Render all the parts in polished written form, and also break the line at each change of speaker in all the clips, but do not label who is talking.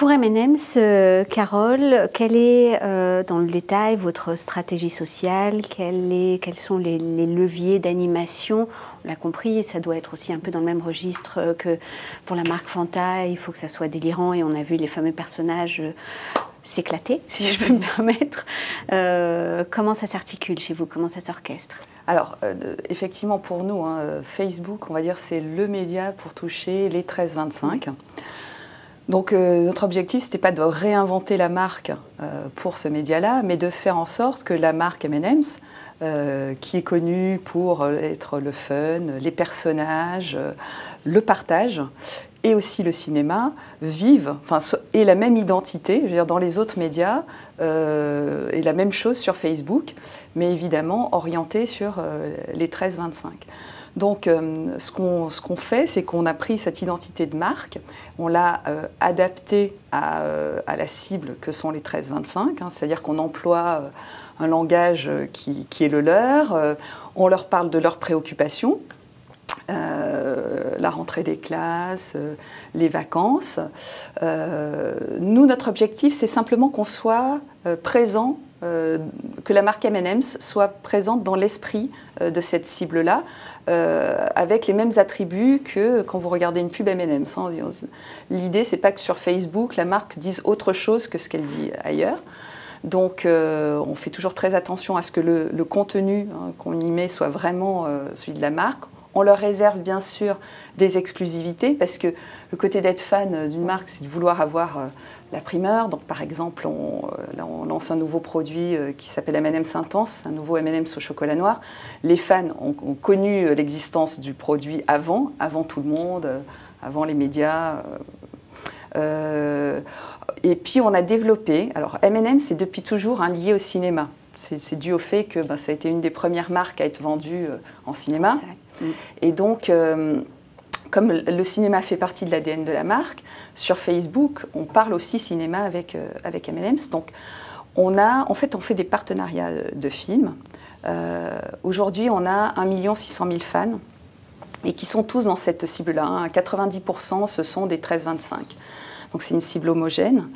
Pour M&M's, Carole, quelle est dans le détail votre stratégie sociale? Quels sont les leviers d'animation? On l'a compris, ça doit être aussi un peu dans le même registre que pour la marque Fanta. Il faut que ça soit délirant et on a vu les fameux personnages s'éclater, si je peux me permettre. Comment ça s'articule chez vous? Comment ça s'orchestre?
Alors, effectivement, pour nous, Facebook, on va dire, c'est le média pour toucher les 13-25. Donc, notre objectif, ce n'était pas de réinventer la marque pour ce média-là, mais de faire en sorte que la marque M&M's, qui est connue pour être le fun, les personnages, le partage, et aussi le cinéma, aient la même identité, je veux dire, dans les autres médias, et la même chose sur Facebook, mais évidemment orientée sur les 13-25. Donc, ce qu'on fait, c'est qu'on a pris cette identité de marque, on l'a adaptée à la cible que sont les 13-25, c'est-à-dire qu'on emploie un langage qui est le leur, on leur parle de leurs préoccupations, la rentrée des classes, les vacances. Nous, notre objectif, c'est simplement qu'on soit présent, que la marque M&M's soit présente dans l'esprit de cette cible-là, avec les mêmes attributs que quand vous regardez une pub M&M's. L'idée, c'est pas que sur Facebook, la marque dise autre chose que ce qu'elle dit ailleurs. Donc, on fait toujours très attention à ce que le contenu qu'on y met soit vraiment celui de la marque. On leur réserve bien sûr des exclusivités parce que le côté d'être fan d'une marque, c'est de vouloir avoir la primeur. Donc par exemple, là, on lance un nouveau produit qui s'appelle M&M's Intense, un nouveau M&M's au chocolat noir. Les fans ont connu l'existence du produit avant tout le monde, avant les médias. Et puis on a développé, alors M&M's c'est depuis toujours lié au cinéma. C'est dû au fait que ça a été une des premières marques à être vendue en cinéma. Exact. Et donc, comme le cinéma fait partie de l'ADN de la marque, sur Facebook, on parle aussi cinéma avec M&M's. Donc, on fait des partenariats de films. Aujourd'hui, on a 1 600 000 fans et qui sont tous dans cette cible-là. 90%, ce sont des 13-25. Donc, c'est une cible homogène.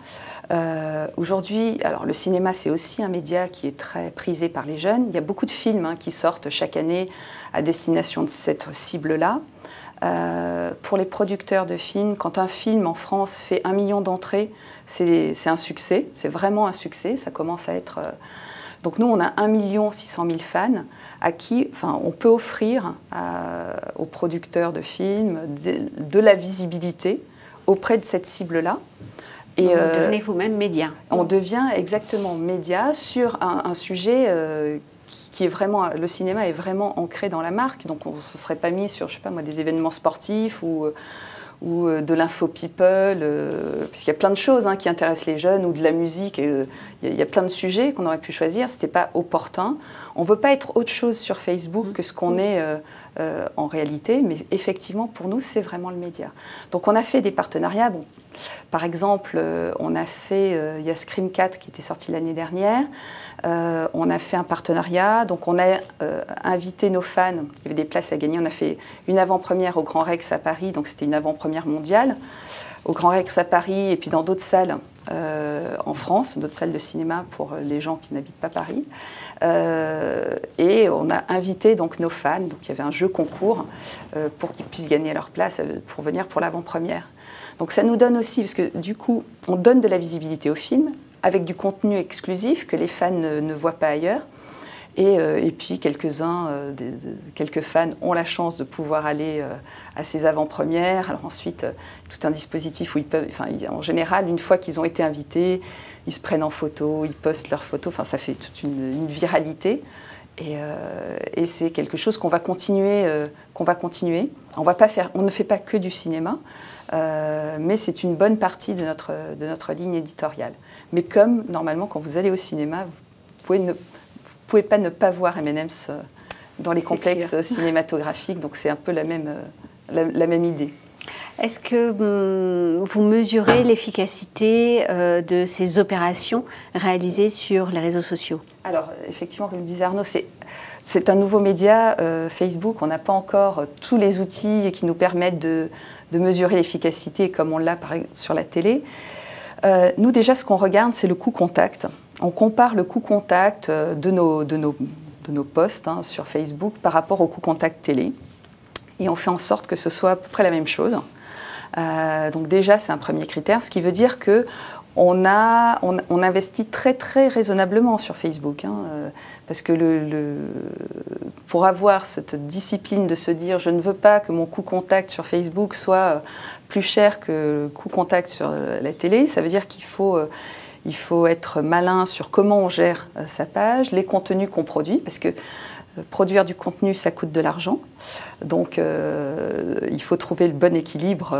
Aujourd'hui, alors le cinéma, c'est aussi un média qui est très prisé par les jeunes. Il y a beaucoup de films qui sortent chaque année à destination de cette cible-là. Pour les producteurs de films, quand un film en France fait 1 million d'entrées, c'est un succès. C'est vraiment un succès. Ça commence à être... Donc nous, on a 1 600 000 fans à qui on peut offrir aux producteurs de films de la visibilité auprès de cette cible-là.
Et vous devenez vous-même média.
On devient exactement média sur un sujet qui est vraiment... Le cinéma est vraiment ancré dans la marque, donc on ne se serait pas mis sur, je sais pas moi, des événements sportifs ou de l'info people, puisqu'il y a plein de choses qui intéressent les jeunes, ou de la musique, il y a plein de sujets qu'on aurait pu choisir, ce n'était pas opportun. On ne veut pas être autre chose sur Facebook que ce qu'on est en réalité, mais effectivement, pour nous, c'est vraiment le média. Donc on a fait des partenariats. Bon, par exemple, on a fait, il y a Scream 4 qui était sorti l'année dernière, on a fait un partenariat, donc on a invité nos fans, il y avait des places à gagner, on a fait une avant-première au Grand Rex à Paris, donc c'était une avant-première mondiale, au Grand Rex à Paris et puis dans d'autres salles en France, d'autres salles de cinéma pour les gens qui n'habitent pas Paris. Et on a invité donc nos fans, donc il y avait un jeu concours pour qu'ils puissent gagner leur place pour venir pour l'avant-première. Donc ça nous donne aussi, parce que du coup, on donne de la visibilité au film avec du contenu exclusif que les fans ne voient pas ailleurs. Et puis quelques fans ont la chance de pouvoir aller à ces avant-premières. Alors ensuite, tout un dispositif où ils peuvent, en général, une fois qu'ils ont été invités, ils se prennent en photo, ils postent leurs photos. Enfin, ça fait toute une viralité. Et c'est quelque chose qu'on va continuer. On ne fait pas que du cinéma, mais c'est une bonne partie de notre ligne éditoriale. Mais comme, normalement, quand vous allez au cinéma, vous ne pouvez pas ne pas voir M&M's dans les complexes cinématographiques, donc c'est un peu la même idée.
Est-ce que vous mesurez l'efficacité de ces opérations réalisées sur les réseaux sociaux?
Alors, effectivement, comme le disait Arnaud, c'est un nouveau média, Facebook. On n'a pas encore tous les outils qui nous permettent de mesurer l'efficacité comme on l'a sur la télé. Nous, déjà, ce qu'on regarde, c'est le coût contact. On compare le coût contact de nos posts sur Facebook par rapport au coût contact télé. Et on fait en sorte que ce soit à peu près la même chose. Donc déjà, c'est un premier critère, ce qui veut dire qu'on investit très très raisonnablement sur Facebook. Parce que pour avoir cette discipline de se dire je ne veux pas que mon coût contact sur Facebook soit plus cher que le coût contact sur la télé, ça veut dire qu'il faut être malin sur comment on gère sa page, les contenus qu'on produit, parce que produire du contenu, ça coûte de l'argent. Donc, il faut trouver le bon équilibre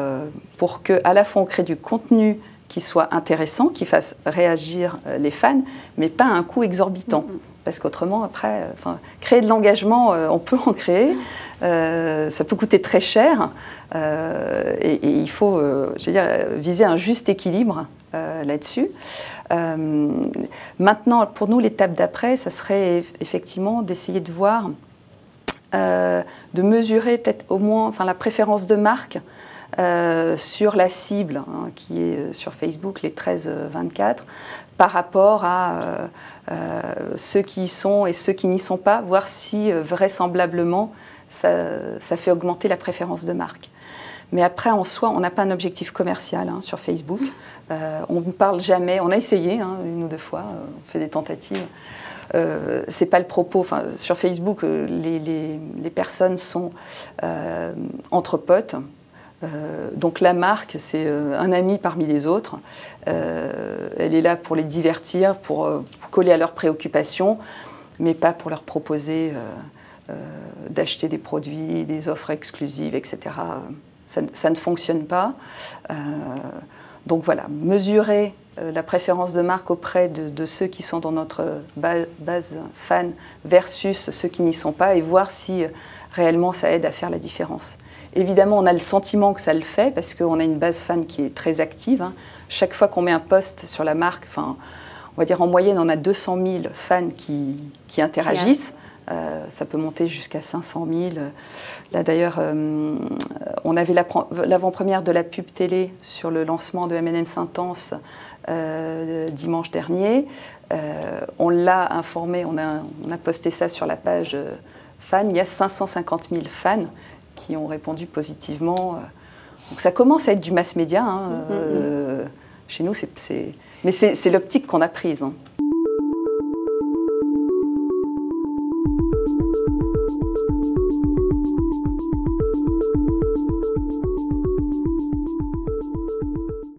pour qu'à la fois on crée du contenu qui soit intéressant, qui fasse réagir les fans, mais pas à un coût exorbitant. Parce qu'autrement, après, créer de l'engagement, on peut en créer. Ça peut coûter très cher. Et il faut, viser un juste équilibre là-dessus. Maintenant, pour nous, l'étape d'après, ça serait effectivement d'essayer de voir, de mesurer peut-être au moins la préférence de marque sur la cible qui est sur Facebook, les 13-24, par rapport à ceux qui y sont et ceux qui n'y sont pas, voir si vraisemblablement ça fait augmenter la préférence de marque. Mais après, en soi, on n'a pas un objectif commercial sur Facebook. On ne parle jamais, on a essayé une ou deux fois, on fait des tentatives. C'est pas le propos. Sur Facebook, les personnes sont entre potes. Donc la marque, c'est un ami parmi les autres. Elle est là pour les divertir, pour coller à leurs préoccupations, mais pas pour leur proposer d'acheter des produits, des offres exclusives, etc. Ça ne fonctionne pas. Donc voilà, mesurer la préférence de marque auprès de ceux qui sont dans notre base fan versus ceux qui n'y sont pas et voir si réellement ça aide à faire la différence. Évidemment, on a le sentiment que ça le fait parce qu'on a une base fan qui est très active. Chaque fois qu'on met un post sur la marque, on va dire en moyenne, on a 200 000 fans qui interagissent. Ça peut monter jusqu'à 500 000. Là d'ailleurs, on avait l'avant-première de la pub télé sur le lancement de M&M's Intense dimanche dernier. On l'a informé, on a posté ça sur la page fan. Il y a 550 000 fans qui ont répondu positivement. Donc ça commence à être du mass média. Chez nous, mais c'est l'optique qu'on a prise.